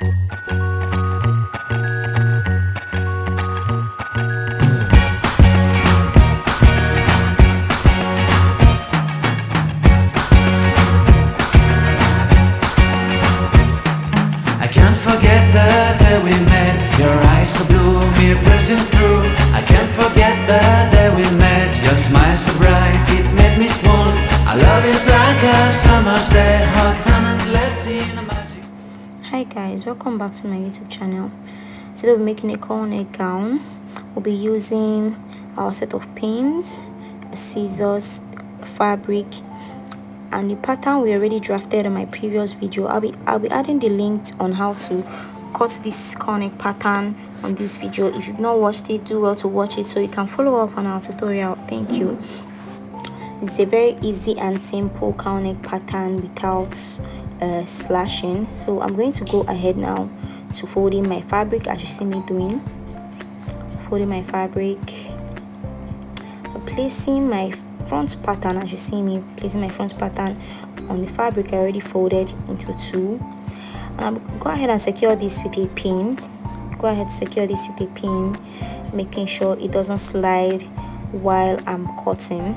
I can't forget the day we met. Your eyes so blue, me piercing through. I can't forget the day we met. Your smile so bright, it made me swoon. Our love is like a summer's day, hot and endless in a magic. Hi guys, welcome back to my YouTube channel. Today we're making a cowl neck gown. We'll be using our set of pins, scissors, fabric, and the pattern we already drafted in my previous video. I'll be adding the link on how to cut this cowl neck pattern on this video. If you've not watched it, do well to watch it so you can follow up on our tutorial. Thank you. It's a very easy and simple cowl neck pattern without slashing. So I'm going to go ahead now to folding my fabric, as you see me doing. Folding my fabric, placing my front pattern, as you see me placing my front pattern on the fabric I already folded into two. And I'll go ahead and secure this with a pin. Go ahead to secure this with a pin, making sure it doesn't slide while I'm cutting.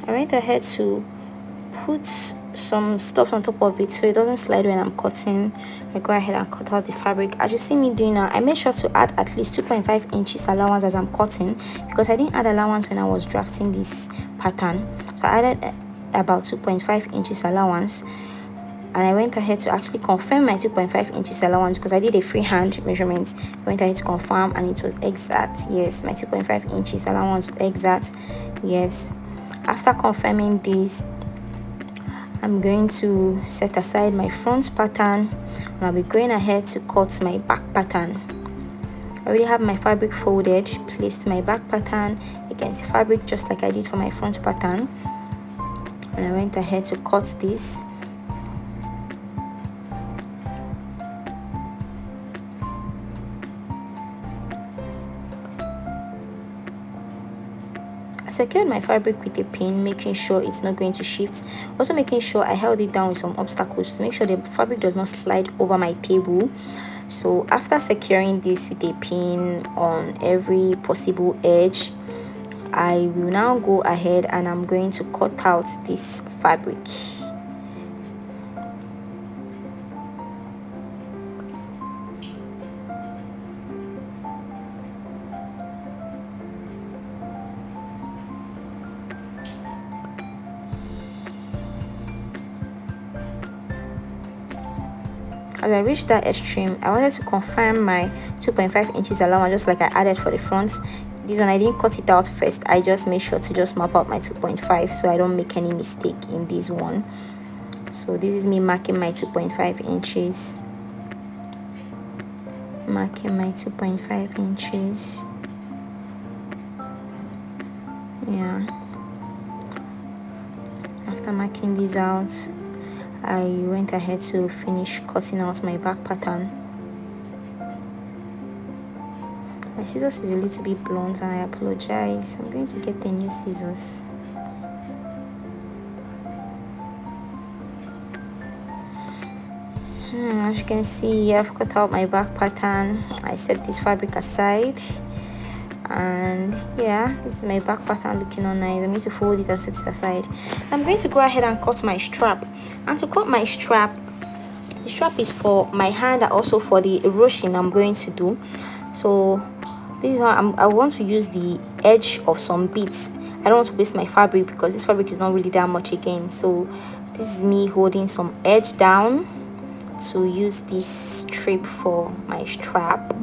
I went ahead to put some stuff on top of it so it doesn't slide when I'm cutting. I go ahead and cut out the fabric. As you see me doing now, I made sure to add at least 2.5 inches allowance as I'm cutting, because I didn't add allowance when I was drafting this pattern. So I added about 2.5 inches allowance, and I went ahead to actually confirm my 2.5 inches allowance because I did a freehand measurement. I went ahead to confirm and it was exact. Yes, my 2.5 inches allowance was exact. Yes. After confirming this, I'm going to set aside my front pattern and I'll be going ahead to cut my back pattern. I already have my fabric folded, placed my back pattern against the fabric just like I did for my front pattern, and I went ahead to cut this. I secured my fabric with a pin, making sure it's not going to shift. Also making sure I held it down with some obstacles to make sure the fabric does not slide over my table. So after securing this with a pin on every possible edge, I will now go ahead and I'm going to cut out this fabric. As I reached that extreme, I wanted to confirm my 2.5 inches allowance just like I added for the front. This one I didn't cut it out first. I just made sure to just map out my 2.5 so I don't make any mistake in this one. So this is me marking my 2.5 inches. Marking my 2.5 inches. Yeah. After marking this out, I went ahead to finish cutting out my back pattern. My scissors is a little bit blunt and I apologize. I'm going to get the new scissors. As you can see, I've cut out my back pattern. I set this fabric aside, and yeah, this is my back pattern looking all nice. I'm going to fold it and set it aside. I'm going to go ahead and cut my strap. And to cut my strap, the strap is for my hand and also for the ruching I'm going to do. So this is how I want to use the edge of some beads. I don't want to waste my fabric because this fabric is not really that much again. So this is me holding some edge down to use this strip for my strap.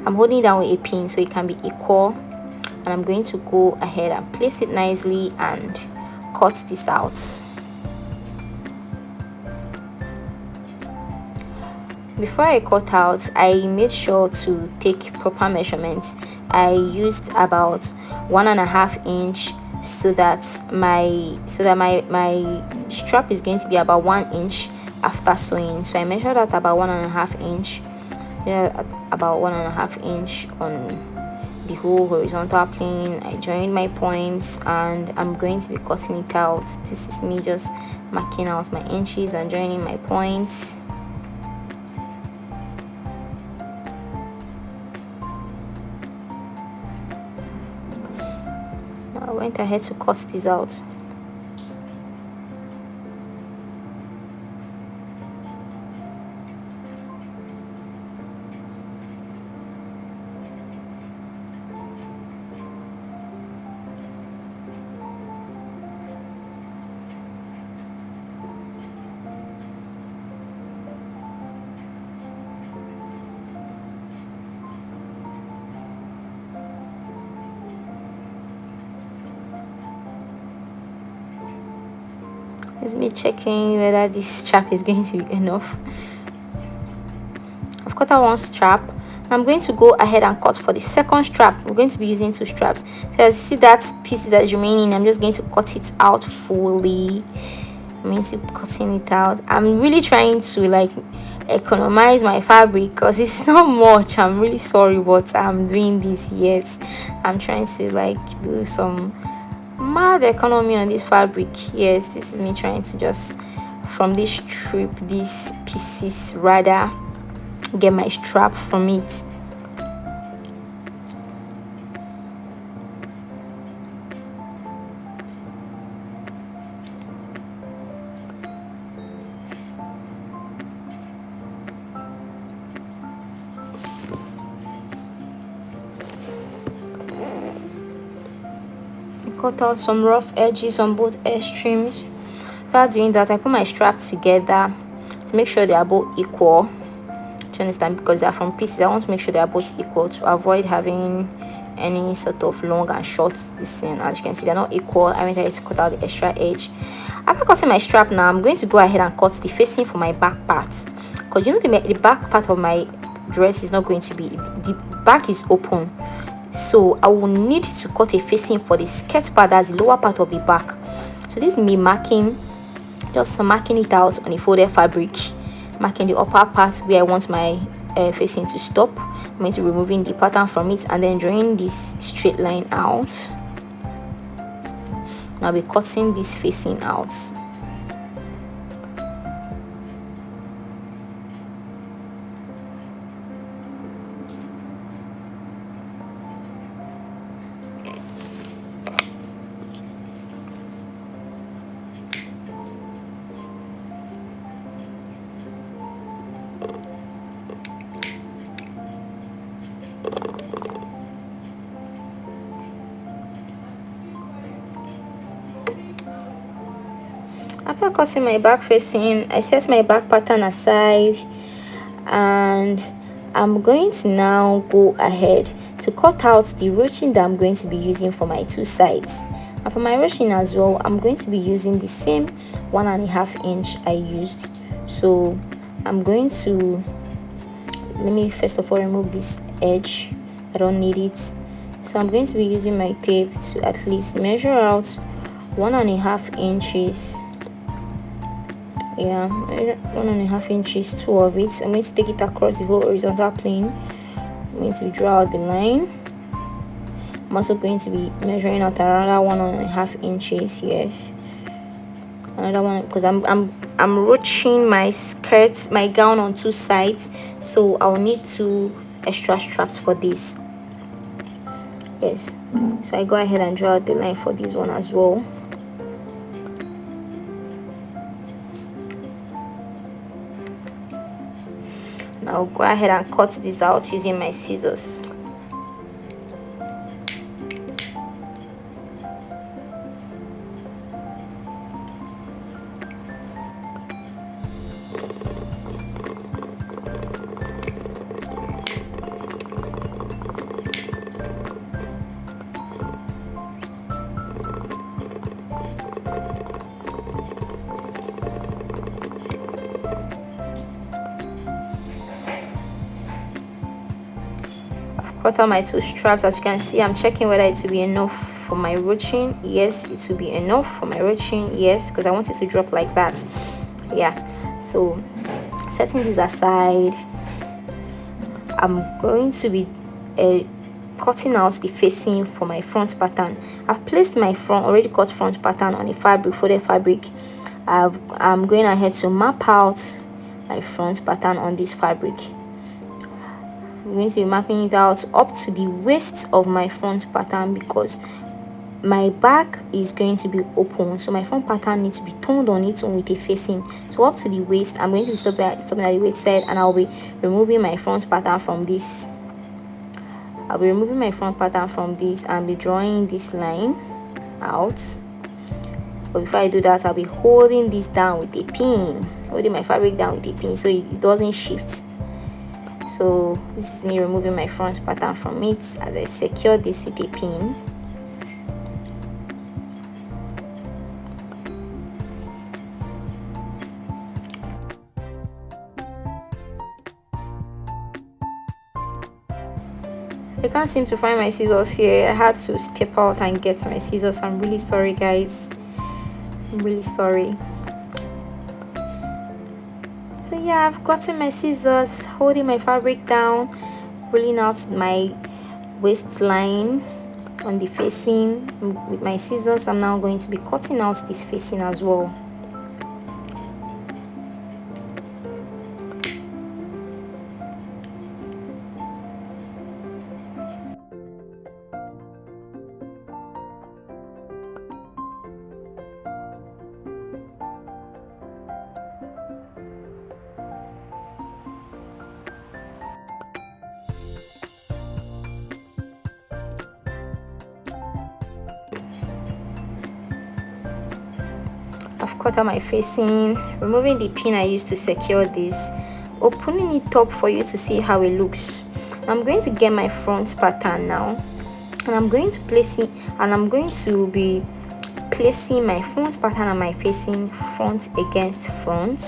I'm holding it down with a pin so it can be equal, and I'm going to go ahead and place it nicely and cut this out. Before I cut out, I made sure to take proper measurements. I used about 1.5 inch so that my strap is going to be about 1 inch after sewing. So I measured out about 1.5 inch, yeah, about 1.5 inch on the whole horizontal plane. I joined my points and I'm going to be cutting it out. This is me just marking out my inches and joining my points. Now I went ahead to cut this out. It's me checking whether this strap is going to be enough. I've cut out one strap. I'm going to go ahead and cut for the second strap. We're going to be using 2 straps. So as you see that piece that is remaining, I'm just going to cut it out fully. I'm going to be cutting it out. I'm really trying to like economize my fabric because it's not much. I'm really sorry, but I'm doing this. Yes, I'm trying to like do some mad economy on this fabric. Yes, this is me trying to just from this strip, these pieces rather, get my strap from it. Cut out some rough edges on both extremes. After doing that, I put my strap together to make sure they are both equal. Do you understand? Because they are from pieces, I want to make sure they are both equal to avoid having any sort of long and short distance. As you can see, they're not equal. I went ahead to cut out the extra edge. After cutting my strap, now I'm going to go ahead and cut the facing for my back part, because you know the back part of my dress is not going to be, the back is open, so I will need to cut a facing for the skirt part, that's the lower part of the back. So this is me marking, just marking it out on a folded fabric, marking the upper part where I want my facing to stop. I'm going to be removing the pattern from it and then drawing this straight line out. Now I'll be cutting this facing out. After cutting my back facing, I set my back pattern aside and I'm going to now go ahead to cut out the ruching that I'm going to be using for my 2 sides. And for my ruching as well, I'm going to be using the same 1.5 inch I used. So I'm going to, let me first of all remove this edge, I don't need it. So I'm going to be using my tape to at least measure out 1.5 inches. Yeah, 1.5 inches, 2 of it. I'm going to take it across the whole horizontal plane. I'm going to draw out the line. I'm also going to be measuring out another 1.5 inches. Yes, another one, because I'm ruching my skirt, my gown on 2 sides, so I'll need 2 extra straps for this. Yes, so I go ahead and draw out the line for this one as well. Now I'll go ahead and cut this out using my scissors. Cut out my 2 straps. As you can see, I'm checking whether it will be enough for my ruching. Yes, it will be enough for my ruching. Yes, because I want it to drop like that. Yeah, So setting this aside, I'm going to be cutting out the facing for my front pattern. I've placed my already cut front pattern on the fabric, folded fabric. I'm going ahead to map out my front pattern on this fabric. I'm going to be mapping it out up to the waist of my front pattern because my back is going to be open, so my front pattern needs to be turned on its own with a facing. So up to the waist, I'm going to be stopping at the waist side, and I'll be removing my front pattern from this. I'll be removing my front pattern from this and be drawing this line out. But before I do that, I'll be holding this down with a pin, holding my fabric down with a pin so it doesn't shift. So this is me removing my front pattern from it as I secure this with a pin. I can't seem to find my scissors here. I had to step out and get my scissors. I'm really sorry, guys. I'm really sorry. So yeah, I've gotten my scissors, holding my fabric down, pulling out my waistline on the facing with my scissors. I'm now going to be cutting out this facing as well. I've cut out my facing, removing the pin I used to secure this, opening it up for you to see how it looks. I'm going to get my front pattern now, and I'm going to place it, and I'm going to be placing my front pattern and my facing front against front.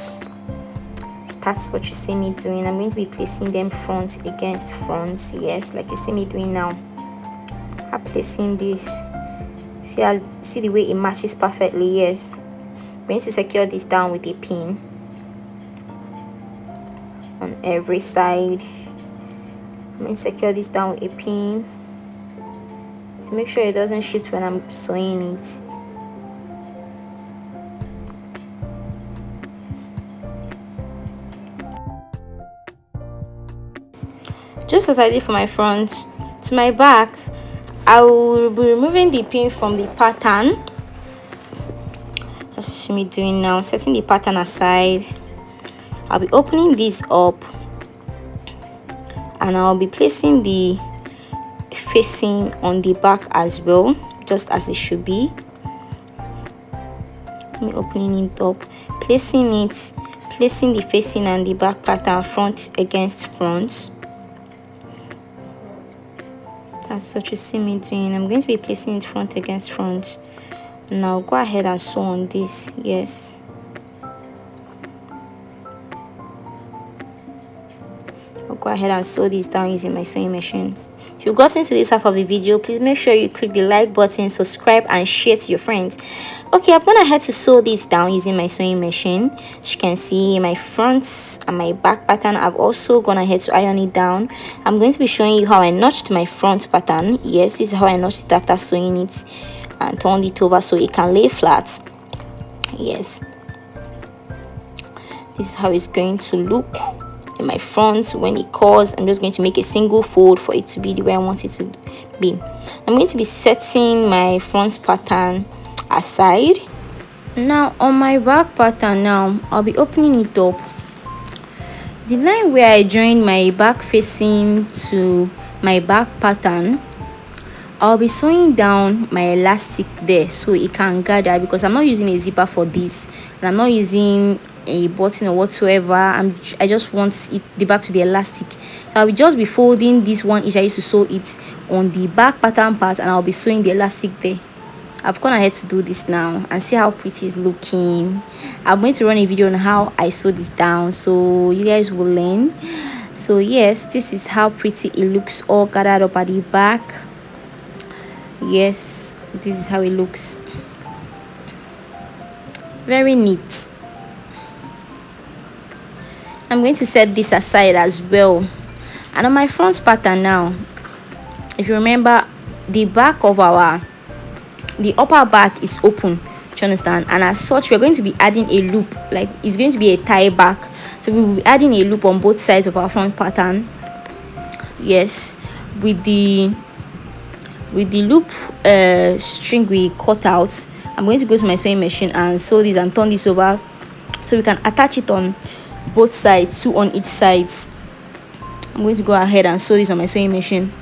That's what you see me doing. I'm going to be placing them front against front, yes, like you see me doing now. I'm placing this. See the way it matches perfectly, yes. I'm going to secure this down with a pin on every side. I'm going to secure this down with a pin to make sure it doesn't shift when I'm sewing it. Just as I did for my front, to my back, I will be removing the pin from the pattern. That's what me doing now, setting the pattern aside. I'll be opening this up, and I'll be placing the facing on the back as well, just as it should be. Let me opening it up, placing the facing and the back pattern front against front. That's what you see me doing. I'm going to be placing it front against front. Now go ahead and sew on this, yes. I'll go ahead and sew this down using my sewing machine. If you've gotten to this half of the video, please make sure you click the like button, subscribe, and share to your friends. Okay, I'm gonna head to sew this down using my sewing machine. As you can see, my front and my back pattern, I've also gone ahead to iron it down. I'm going to be showing you how I notched my front pattern. Yes, this is how I notched it after sewing it and turned it over so it can lay flat. Yes, this is how it's going to look in my front when it curls. I'm just going to make a single fold for it to be the way I want it to be. I'm going to be setting my front pattern aside. Now on my back pattern, now I'll be opening it up. The line where I joined my back facing to my back pattern, I'll be sewing down my elastic there so it can gather, because I'm not using a zipper for this, and I'm not using a button or whatsoever. I just want the back to be elastic, so I'll just be folding this one each. I used to sew it on the back pattern part, and I'll be sewing the elastic there. I've gone ahead to do this now and see how pretty it's looking. I'm going to run a video on how I sew this down so you guys will learn. So yes, this is how pretty it looks, all gathered up at the back. Yes, this is how it looks. Very neat. I'm going to set this aside as well. And on my front pattern now, if you remember, the back of the upper back is open, do you understand? And as such, we're going to be adding a loop, like it's going to be a tie back, so we will be adding a loop on both sides of our front pattern. Yes, with the loop string we cut out, I'm going to go to my sewing machine and sew this and turn this over so we can attach it on both sides, 2 on each side. I'm going to go ahead and sew this on my sewing machine.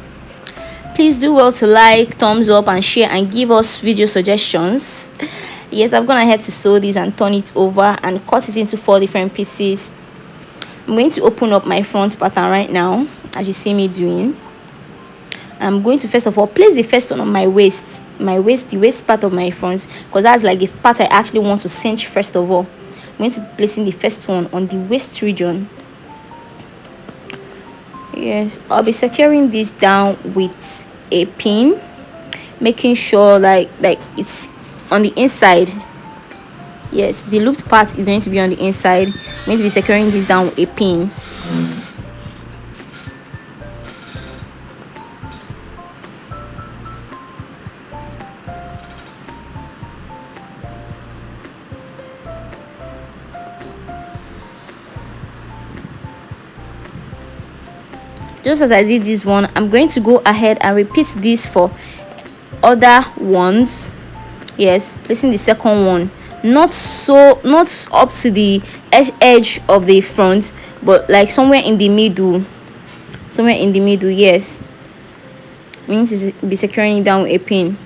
Please do well to like, thumbs up, and share, and give us video suggestions. Yes, I've gone ahead to sew this and turn it over and cut it into 4 different pieces. I'm going to open up my front pattern right now, as you see me doing. I'm going to first of all place the first one on my waist, the waist part of my front, because that's like the part I actually want to cinch first of all. I'm going to be placing the first one on the waist region. Yes, I'll be securing this down with a pin, making sure like it's on the inside. Yes, the looped part is going to be on the inside. I'm going to be securing this down with a pin. Just as I did this one, I'm going to go ahead and repeat this for other ones. Yes, placing the second one not up to the edge of the front, but like somewhere in the middle. Yes, I'm going to be securing it down with a pin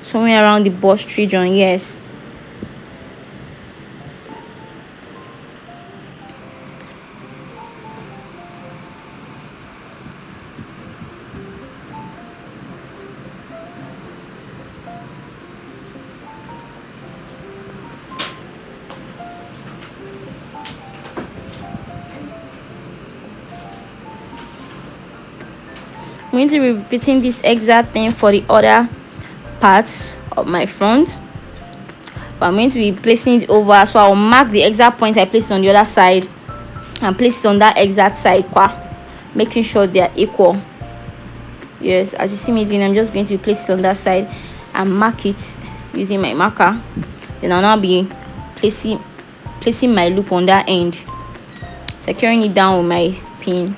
somewhere around the bust region. Yes. I'm going to be repeating this exact thing for the other parts of my front, but I'm going to be placing it over, so I'll mark the exact point I placed on the other side and place it on that exact side, making sure they are equal. Yes, as you see me doing, I'm just going to place it on that side and mark it using my marker. Then I'll now be placing my loop on that end, securing it down with my pin.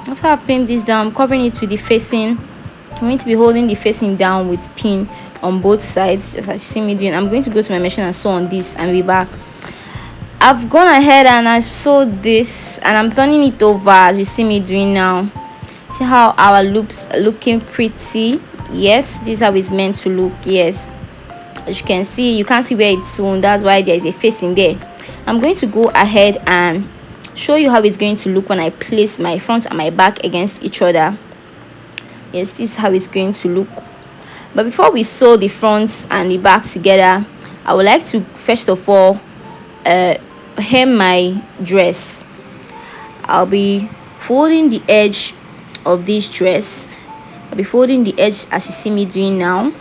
After I pin this down, I'm covering it with the facing. I'm going to be holding the facing down with pin on both sides, just as you see me doing. I'm going to go to my machine and sew on this and be back. I've gone ahead and I've sewed this and I'm turning it over, as you see me doing now. See how our loops are looking pretty? Yes, this is how it's meant to look. Yes, as you can see, you can't see where it's sewn, that's why there is a facing there. I'm going to go ahead and show you how it's going to look when I place my front and my back against each other. Yes, this is how it's going to look. But before we sew the front and the back together, I would like to first of all hem my dress. I'll be folding the edge of this dress. I'll be folding the edge as you see me doing now,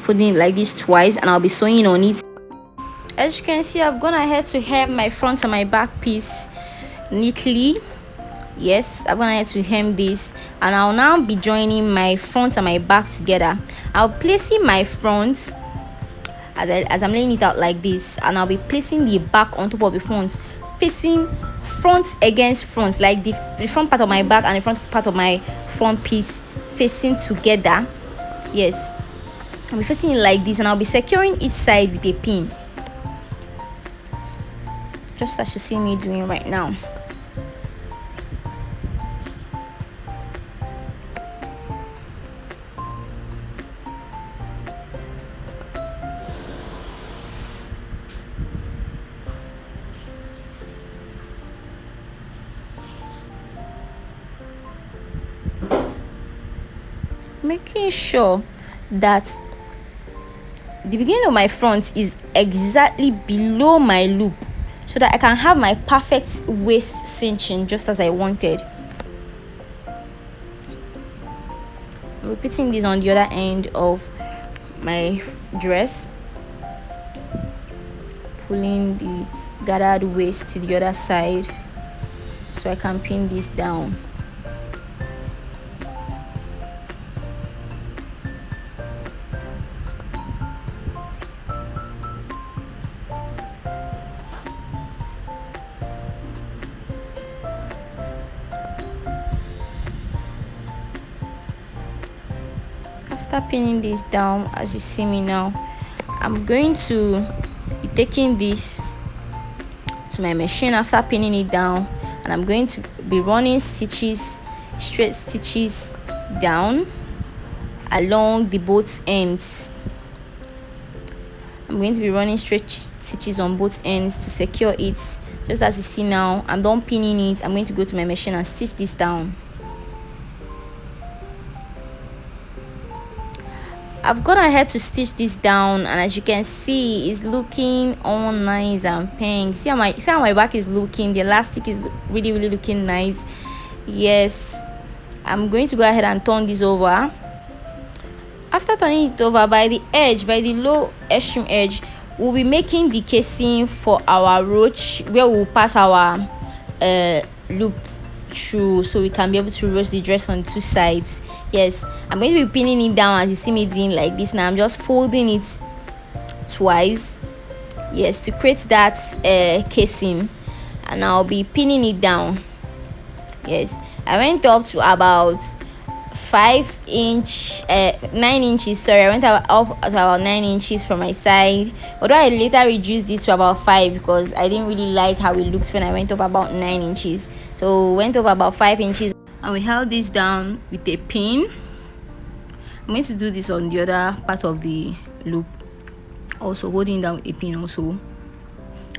folding it like this twice, and I'll be sewing on it. As you can see, I've gone ahead to hem my front and my back piece neatly. Yes, I'm gonna have to hem this, and I'll now be joining my front and my back together. I'll placing my front as I'm laying it out like this, and I'll be placing the back on top of the front, facing front against front, like the front part of my back and the front part of my front piece facing together. Yes, I'll be facing it like this, and I'll be securing each side with a pin, just as you see me doing right now. Making sure that the beginning of my front is exactly below my loop, so that I can have my perfect waist cinching just as I wanted. I'm repeating this on the other end of my dress, pulling the gathered waist to the other side so I can pin this down. After pinning this down, as you see me now, I'm going to be taking this to my machine after pinning it down, and I'm going to be running stitches, straight stitches down along the both ends. I'm going to be running straight stitches on both ends to secure it. Just as you see now, I'm done pinning it. I'm going to go to my machine and stitch this down. I've gone ahead to stitch this down, and as you can see, it's looking all nice and pink. See how my back is looking. The elastic is really looking nice. Yes, I'm going to go ahead and turn this over. After turning it over, by the edge, by the low extreme edge, we'll be making the casing for our roach, where we'll pass our loop through, so we can be able to roach the dress on two sides. Yes, I'm going to be pinning it down as you see me doing like this. Now I'm just folding it twice, yes, to create that casing, and I'll be pinning it down. Yes, I went up to about 9 inches. Sorry, I went up to about 9 inches from my side, although I later reduced it to about 5 because I didn't really like how it looked when I went up about 9 inches. So went up about 5 inches, and we held this down with a pin. I'm going to do this on the other part of the loop, also holding down a pin, also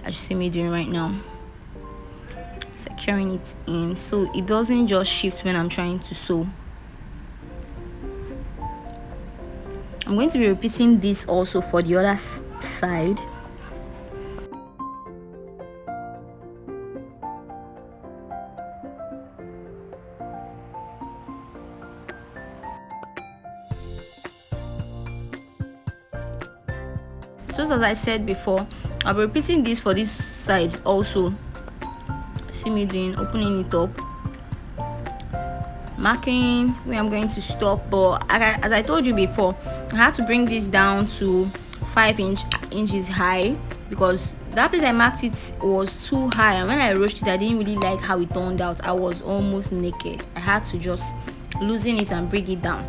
as you see me doing right now, securing it in so it doesn't just shift when I'm trying to sew. I'm going to be repeating this also for the other side. Just as I said before, I'll be repeating this for this side also. See me doing, opening it up, marking where I'm going to stop. But as I told you before, I had to bring this down to 5 inches high because that place I marked it was too high, and when I rushed it, I didn't really like how it turned out. I was almost naked. I had to just loosen it and bring it down.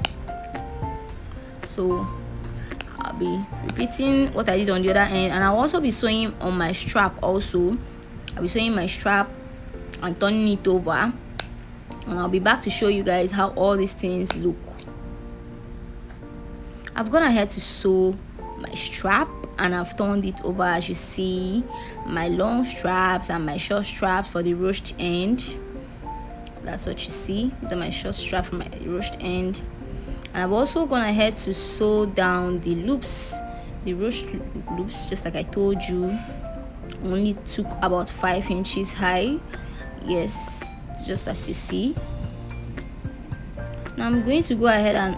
So I'll be repeating what I did on the other end, and I'll also be sewing on my strap also. I'll be sewing my strap and turning it over, and I'll be back to show you guys how all these things look. I've gone ahead to sew my strap, and I've turned it over. As you see, my long straps and my short straps for the ruched end. That's what you see. These are my short straps for my ruched end. And I've also gone ahead to sew down the loops, the ruched loops, just like I told you. Only took about 5 inches high. Yes, just as you see. Now I'm going to go ahead and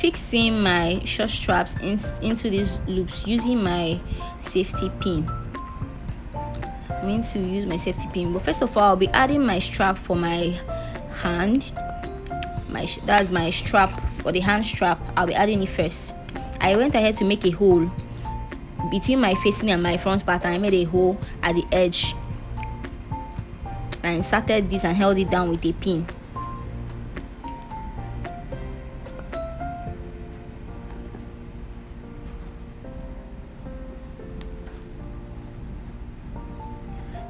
fixing my short straps into these loops using my safety pin. I'm going to use my safety pin, but first of all, I'll be adding my strap for my hand. That's my strap for the hand strap. I'll be adding it first. I went ahead to make a hole between my facing and my front part, and I made a hole at the edge, and inserted this and held it down with a pin.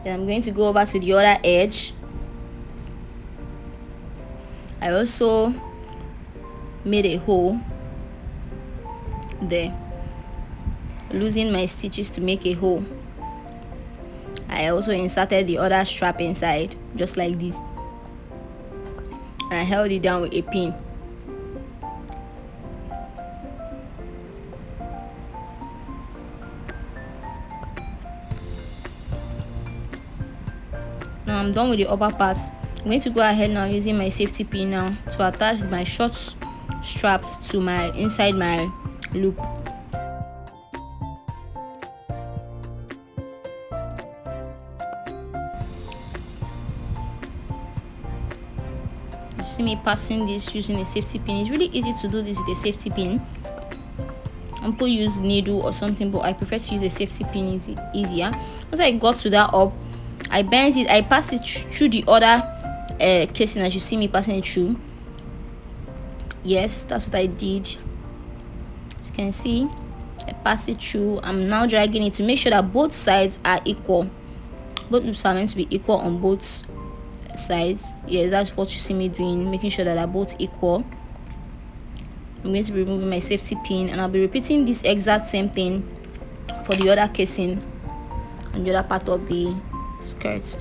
Then I'm going to go over to the other edge. I also made a hole there, losing my stitches to make a hole. I also inserted the other strap inside just like this, and I held it down with a pin. Now I'm done with the upper part. I'm going to go ahead now using my safety pin now to attach my short straps to my inside my loop. You see me passing this using a safety pin. It's really easy to do this with a safety pin. Some people use needle or something, but I prefer to use a safety pin. Easier. Once I got to that up, I bent it. I passed it through the other casing as you see me passing it through. Yes, that's what I did. As you can see, I passed it through. I'm now dragging it to make sure that both sides are equal. Both loops are meant to be equal on both sides. Yes, that's what you see me doing, making sure that they're both equal. I'm going to be removing my safety pin, and I'll be repeating this exact same thing for the other casing and the other part of the skirt.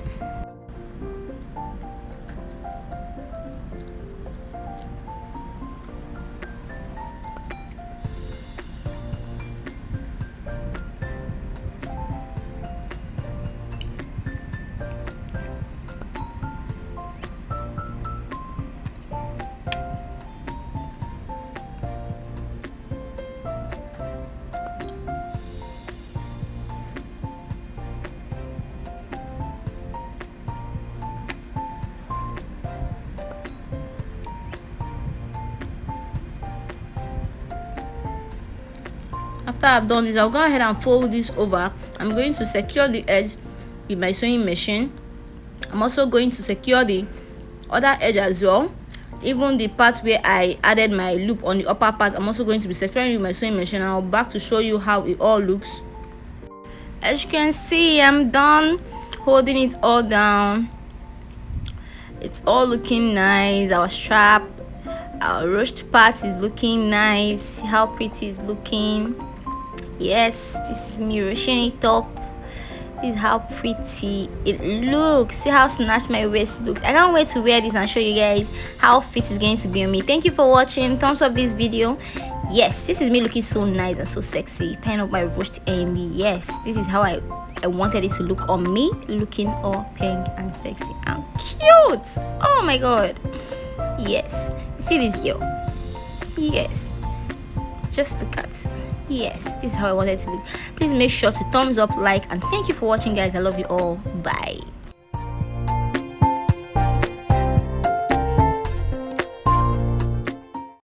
After I've done this, I'll go ahead and fold this over. I'm going to secure the edge with my sewing machine. I'm also going to secure the other edge as well. Even the part where I added my loop on the upper part, I'm also going to be securing with my sewing machine. I'll back to show you how it all looks. As you can see, I'm done holding it all down. It's all looking nice. Our strap, our ruched part is looking nice. See how pretty it's looking. Yes, this is me ruching it up. This is how pretty it looks. See how snatched my waist looks. I can't wait to wear this and show you guys how fit it's going to be on me. Thank you for watching. Thumbs up this video. Yes, this is me looking so nice and so sexy, tying up my ruched end. Yes, this is how I wanted it to look on me, looking all pink and sexy and cute. Oh my god. Yes, see this girl. Yes, just look at. Yes, this is how I wanted it to look. Please make sure to thumbs up, like, and thank you for watching, guys. I love you all. Bye.